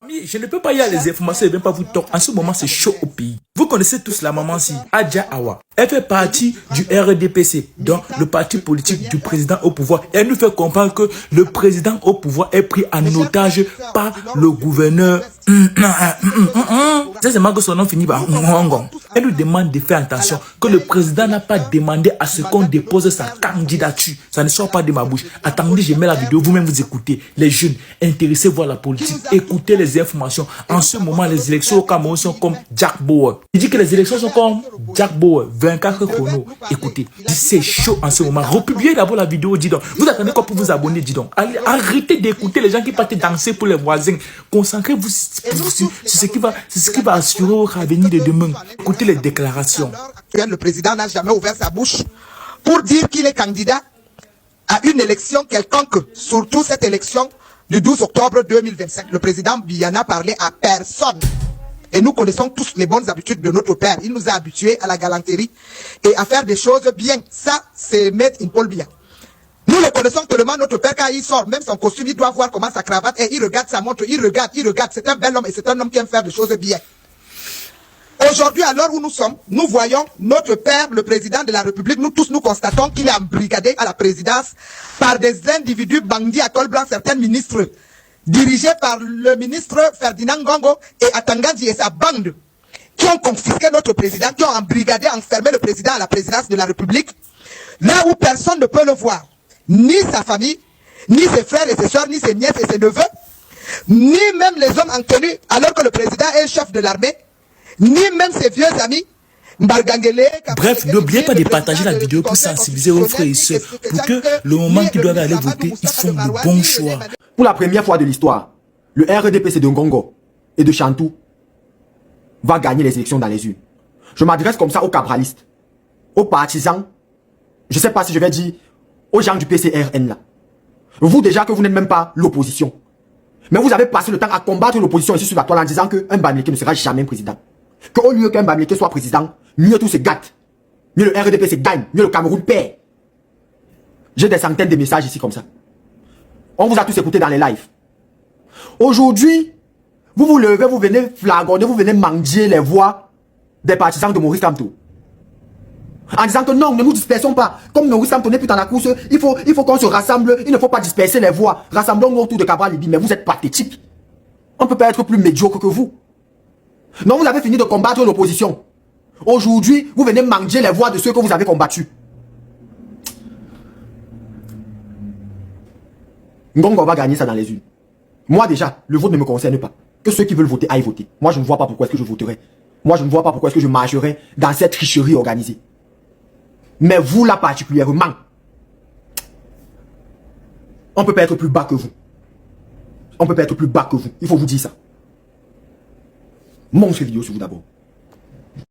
Je ne peux pas y aller les informations et même pas vous talk. En ce moment, c'est chaud au pays. Vous connaissez tous la maman-ci, Adja Awa. Elle fait partie du RDPC, donc le parti politique du président au pouvoir. Et elle nous fait comprendre que le président au pouvoir est pris en otage par le gouverneur. C'est que son nom finit par Elle nous demande de faire attention que le président n'a pas demandé à ce qu'on dépose sa candidature. Ça ne sort pas de ma bouche. Attendez, je mets la vidéo, vous-même vous écoutez. Les jeunes, intéressez-vous à la politique, écoutez les informations. En ce moment, les élections au Cameroun sont comme Jack Bauer. Il dit que les élections sont comme Jack Bauer, 24 chronos. Écoutez, c'est chaud en ce moment. Republiez d'abord la vidéo, dis donc. Vous attendez quoi pour vous abonner, dis donc. Allez, arrêtez d'écouter les gens qui partent danser pour les voisins. Concentrez-vous sur ce qui va assurer votre avenir de demain. Écoutez les déclarations. Le président n'a jamais ouvert sa bouche pour dire qu'il est candidat à une élection quelconque, surtout cette élection du 12 octobre 2025. Le président Biya n'a parlé à personne. Et nous connaissons tous les bonnes habitudes de notre père. Il nous a habitués à la galanterie et à faire des choses bien. Ça, c'est Maître Paul Biya. Nous le connaissons tellement, notre père, quand il sort, même son costume, il doit voir comment sa cravate est. Il regarde sa montre, il regarde. C'est un bel homme et c'est un homme qui aime faire des choses bien. Aujourd'hui, à l'heure où nous sommes, nous voyons notre père, le président de la République, nous tous nous constatons qu'il est embrigadé à la présidence par des individus bandits à col blanc, certains ministres, dirigés par le ministre Ferdinand Ngongo et Atangandji et sa bande, qui ont confisqué notre président, qui ont embrigadé, enfermé le président à la présidence de la République, là où personne ne peut le voir. Ni sa famille, ni ses frères et ses soeurs, ni ses nièces et ses neveux, ni même les hommes en tenue, alors que le président est chef de l'armée, ni même ses vieux amis. Bref, n'oubliez pas de partager la vidéo pour sensibiliser vos frères et soeurs, pour que le moment qu'ils doivent aller voter, ils font le bon choix. Pour la première fois de l'histoire, le RDPC de Ngongo et de Chantou va gagner les élections dans les urnes. Je m'adresse comme ça aux cabralistes, aux partisans, je ne sais pas si je vais dire aux gens du PCRN là. Vous déjà que vous n'êtes même pas l'opposition. Mais vous avez passé le temps à combattre l'opposition ici sur la toile en disant qu'un Bamileke ne sera jamais président. Qu'au lieu qu'un Bamileke soit président, mieux tout se gâte. Mieux le RDPC gagne, mieux le Cameroun perd. J'ai des centaines de messages ici comme ça. On vous a tous écouté dans les lives. Aujourd'hui, vous vous levez, vous venez flagorner, vous venez mendier les voix des partisans de Maurice Kamto. En disant que non, ne nous dispersons pas. Comme Maurice Kamto n'est plus dans la course, il faut qu'on se rassemble. Il ne faut pas disperser les voix. Rassemblons-nous autour de Cabral Libye. Mais vous êtes pathétique. On ne peut pas être plus médiocre que vous. Non, vous avez fini de combattre l'opposition. Aujourd'hui, vous venez mendier les voix de ceux que vous avez combattus. Ngongo va gagner ça dans les urnes. Moi déjà, le vote ne me concerne pas. Que ceux qui veulent voter aillent voter. Moi, je ne vois pas pourquoi est-ce que je voterai. Moi, je ne vois pas pourquoi est-ce que je marcherai dans cette tricherie organisée. Mais vous, là, particulièrement, on ne peut pas être plus bas que vous. On ne peut pas être plus bas que vous. Il faut vous dire ça. Montre cette vidéo sur vous d'abord.